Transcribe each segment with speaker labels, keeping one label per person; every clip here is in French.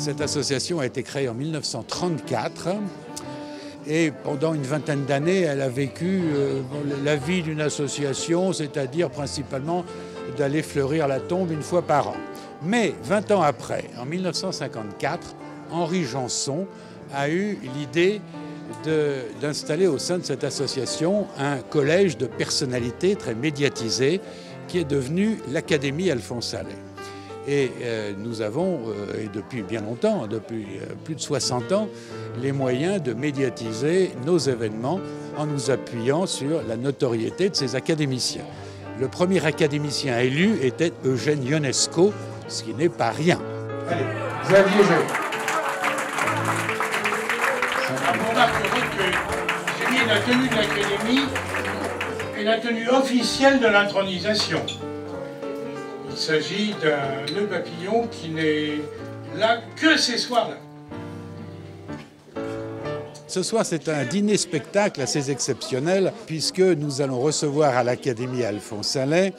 Speaker 1: Cette association a été créée en 1934 et pendant une vingtaine d'années, elle a vécu la vie d'une association, c'est-à-dire principalement d'aller fleurir la tombe une fois par an. Mais 20 ans après, en 1954, Henri Janson a eu l'idée d'installer au sein de cette association un collège de personnalités très médiatisées qui est devenu l'Académie Alphonse Allais. Et nous avons, et depuis bien longtemps, depuis plus de 60 ans, les moyens de médiatiser nos événements en nous appuyant sur la notoriété de ces académiciens. Le premier académicien élu était Eugène Ionesco, ce qui n'est pas rien.
Speaker 2: Allez, Xavier Jacques.
Speaker 3: Vous remarquerez que j'ai mis la tenue de l'Académie et la tenue officielle de l'intronisation. Il s'agit d'un nœud papillon qui n'est là que ces soirs-là.
Speaker 1: Ce soir, c'est un dîner-spectacle assez exceptionnel puisque nous allons recevoir à l'Académie Alphonse Allais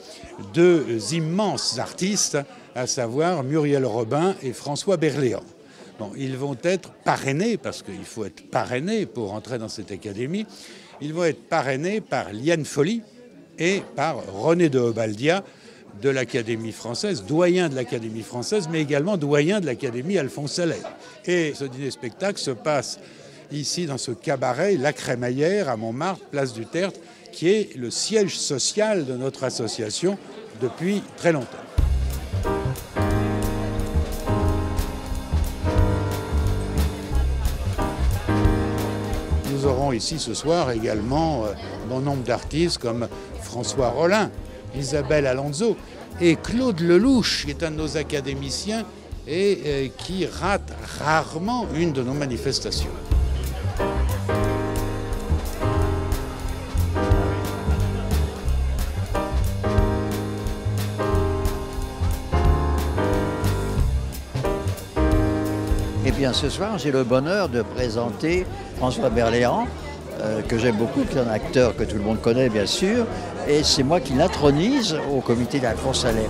Speaker 1: deux immenses artistes, à savoir Muriel Robin et François Berléand. Bon, ils vont être parrainés, parce qu'il faut être parrainé pour entrer dans cette académie, ils vont être parrainés par Liane Folly et par René de Obaldia de l'Académie française, doyen de l'Académie française, mais également doyen de l'Académie Alphonse Allais. Et ce dîner-spectacle se passe ici dans ce cabaret, La Crémaillère, à Montmartre, place du Tertre, qui est le siège social de notre association depuis très longtemps. Nous aurons ici ce soir également bon nombre d'artistes comme François Rollin, Isabelle Alonso et Claude Lelouch, qui est un de nos académiciens et qui rate rarement une de nos manifestations.
Speaker 4: Eh bien, ce soir, j'ai le bonheur de présenter François Berléand, que j'aime beaucoup, qui est un acteur que tout le monde connaît, bien sûr, et c'est moi qui l'intronise au comité d'Alphonse Allais.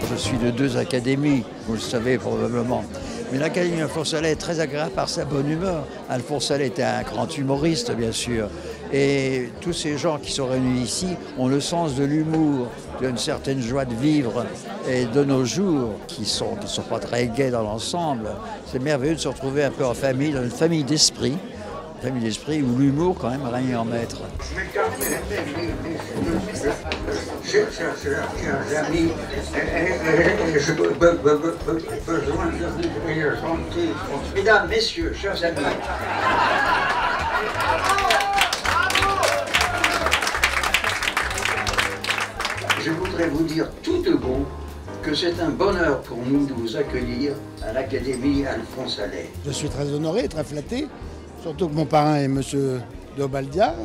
Speaker 4: Je suis de deux académies, vous le savez probablement. Mais l'Académie Alphonse Allais est très agréable par sa bonne humeur. Alphonse Allais était un grand humoriste, bien sûr. Et tous ces gens qui sont réunis ici ont le sens de l'humour, d'une certaine joie de vivre. Et de nos jours, qui sont pas très gais dans l'ensemble, c'est merveilleux de se retrouver un peu en famille, dans une famille d'esprit où l'humour quand même règne en maître.
Speaker 3: Chers amis, je besoin de chanter. Mesdames, messieurs, chers amis. Je voudrais vous dire tout de bon que c'est un bonheur pour nous de vous accueillir à l'Académie Alphonse Allais.
Speaker 5: Je suis très honoré, très flatté, surtout que mon parrain est M. de Obaldia.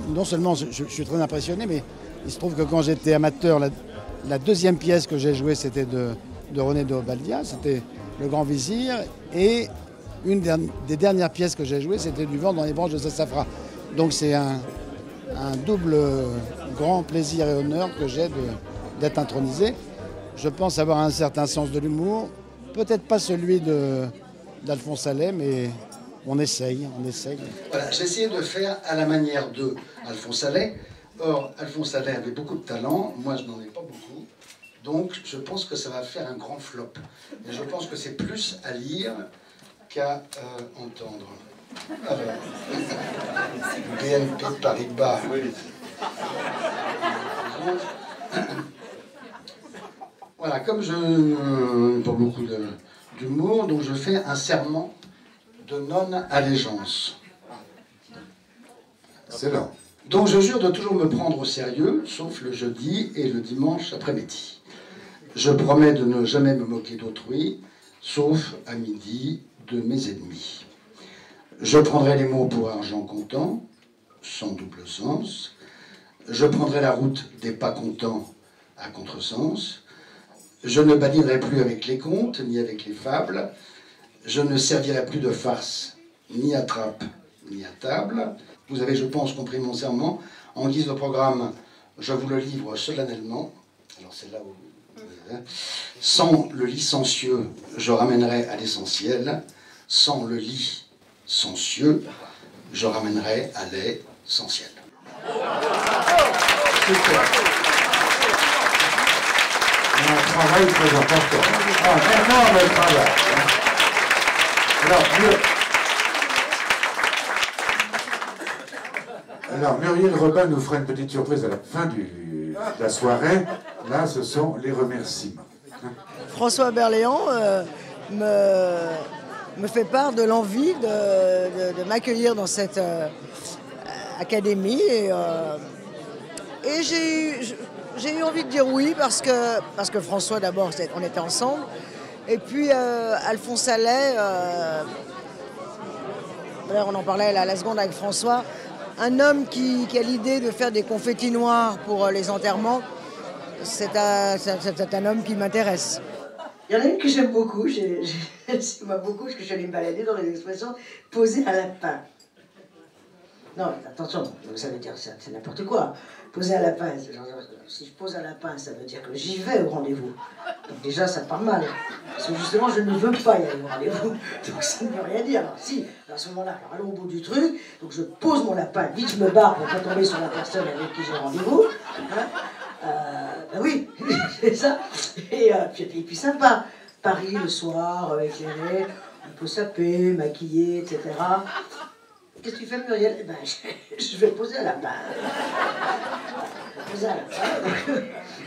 Speaker 5: Non seulement je suis très impressionné, mais il se trouve que quand j'étais amateur, la deuxième pièce que j'ai jouée, c'était de René de Obaldia, c'était Le Grand Vizir, et une des dernières pièces que j'ai jouées, c'était Du vent dans les branches de Sassafras. Donc c'est un double grand plaisir et honneur que j'ai d'être intronisé. Je pense avoir un certain sens de l'humour, peut-être pas celui d'Alphonse Allais, mais on essaye.
Speaker 6: Voilà, j'ai essayé de faire à la manière de Alphonse Allais. Or, Alphonse Allais avait beaucoup de talent, moi je n'en ai pas beaucoup. Donc je pense que ça va faire un grand flop. Et je pense que c'est plus à lire qu'à entendre. Alors, BNP Paribas. Voilà, comme je n'ai pas beaucoup d'humour, donc je fais un serment de non-allégeance.
Speaker 2: C'est là.
Speaker 6: Donc je jure de toujours me prendre au sérieux, sauf le jeudi et le dimanche après-midi. Je promets de ne jamais me moquer d'autrui, sauf à midi de mes ennemis. Je prendrai les mots pour argent comptant, sans double sens. Je prendrai la route des pas contents à contresens. Je ne badinerai plus avec les contes, ni avec les fables. Je ne servirai plus de farce, ni à trappe, ni à table. Vous avez, je pense, compris mon serment. En guise de programme, je vous le livre solennellement. Alors c'est là où... Sans le licencieux, je ramènerai à l'essentiel. Sans le licencieux, je ramènerai à l'essentiel.
Speaker 2: Super. Un travail très important. Un énorme travail. Alors, Muriel Robin nous fera une petite surprise à la fin de la soirée. Là, ce sont les remerciements.
Speaker 7: François Berléand me fait part de l'envie de m'accueillir dans cette académie. Et j'ai eu envie de dire oui parce que François, d'abord, on était ensemble. Et puis Alphonse Allais, d'ailleurs on en parlait à la seconde avec François, un homme qui a l'idée de faire des confettis noirs pour les enterrements, c'est un homme qui m'intéresse.
Speaker 8: Il y en a une que j'aime beaucoup, moi beaucoup parce que je suis allée me balader dans les expressions poser un lapin. Non, attention, ça veut dire c'est n'importe quoi. Poser un lapin, si je pose un lapin, ça veut dire que j'y vais au rendez-vous. Donc déjà, ça part mal. Parce que justement, je ne veux pas y aller au rendez-vous. Donc ça ne veut rien dire. Alors si, à ce moment-là, allons au bout du truc. Donc je pose mon lapin, vite je me barre pour pas tomber sur la personne avec qui j'ai rendez-vous. Hein, ben oui, c'est ça. Et puis sympa. Paris le soir, éclairé, on peut saper, maquiller, etc. Qu'est-ce que tu fais, Muriel? Eh ben, je vais poser un lapin. Poser un lapin.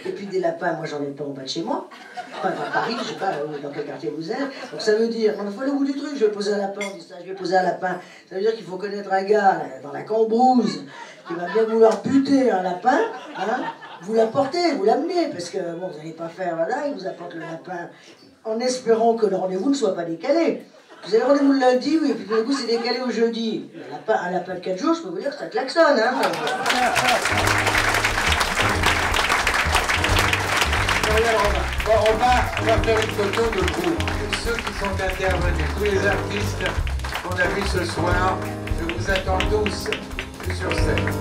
Speaker 8: Et puis des lapins, moi j'en ai pas en bas de chez moi. Enfin, dans Paris, je sais pas dans quel quartier vous êtes. Donc ça veut dire, on faut aller au bout du truc, je vais poser un lapin, on dit ça, je vais poser un lapin. Ça veut dire qu'il faut connaître un gars là, dans la Cambrousse qui va bien vouloir buter un lapin. Hein, vous l'apportez, vous l'amenez, parce que bon, vous n'allez pas faire, voilà, il vous apporte le lapin en espérant que le rendez-vous ne soit pas décalé. Vous avez rendez-vous le lundi, oui, et puis du coup c'est décalé au jeudi. Un lapin de 4 jours, je peux vous dire que ça klaxonne, hein.
Speaker 2: Bon, on va faire une photo de tous ceux qui sont intervenus, tous les artistes qu'on a vus ce soir. Je vous attends tous sur scène.